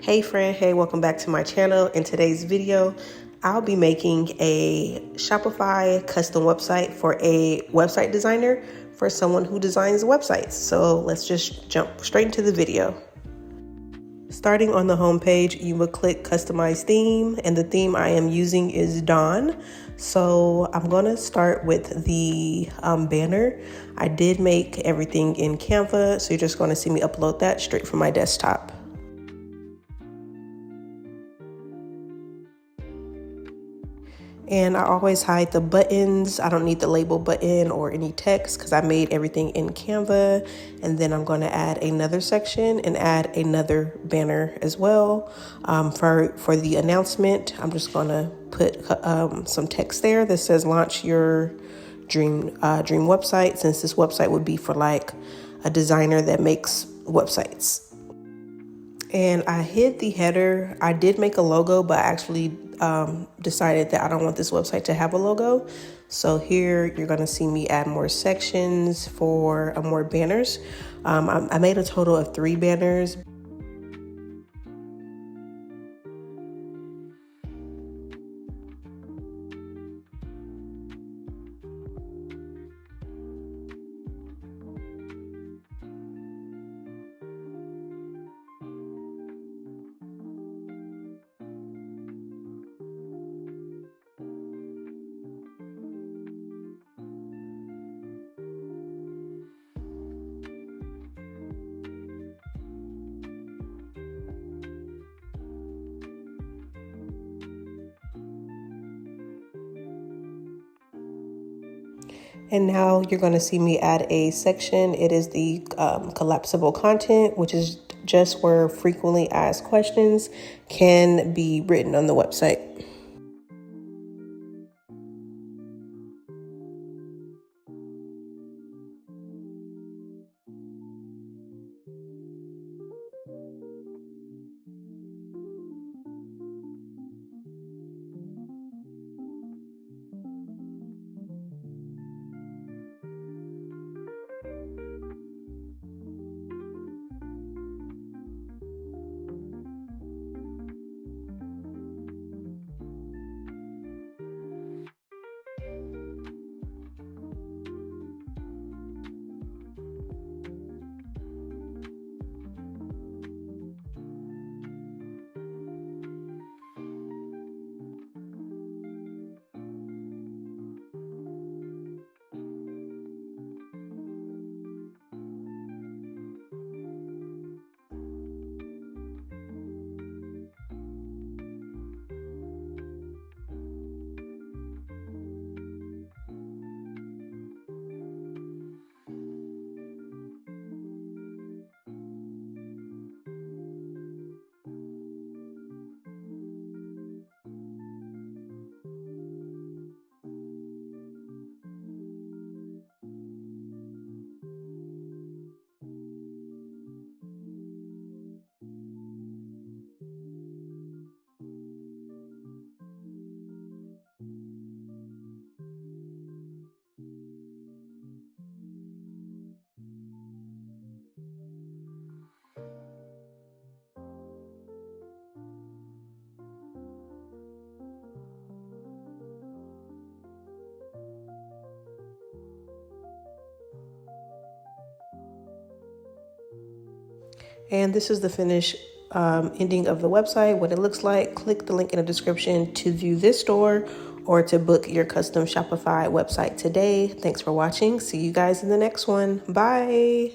Hey friend, hey, welcome back to my channel. In today's video, I'll be making a Shopify custom website for a website designer for someone who designs websites. So let's just jump straight into the video. Starting on the home page, you will click customize theme, and the theme I am using is Dawn. So I'm going to start with the banner. I did make everything in Canva, so you're just going to see me upload that straight from my desktop. And I always hide the buttons. I don't need the label button or any text because I made everything in Canva. And then I'm going to add another section and add another banner as well. For the announcement, I'm just going to put some text there that says launch your dream website, since this website would be for like a designer that makes websites. And I hid the header. I did make a logo, but I actually decided that I don't want this website to have a logo. So here you're going to see me add more sections for more banners. I made a total of 3 banners. And now you're going to see me add a section. It is the collapsible content, which is just where frequently asked questions can be written on the website. And this is the finished ending of the website, what it looks like. Click the link in the description to view this store or to book your custom Shopify website today. Thanks for watching. See you guys in the next one. Bye.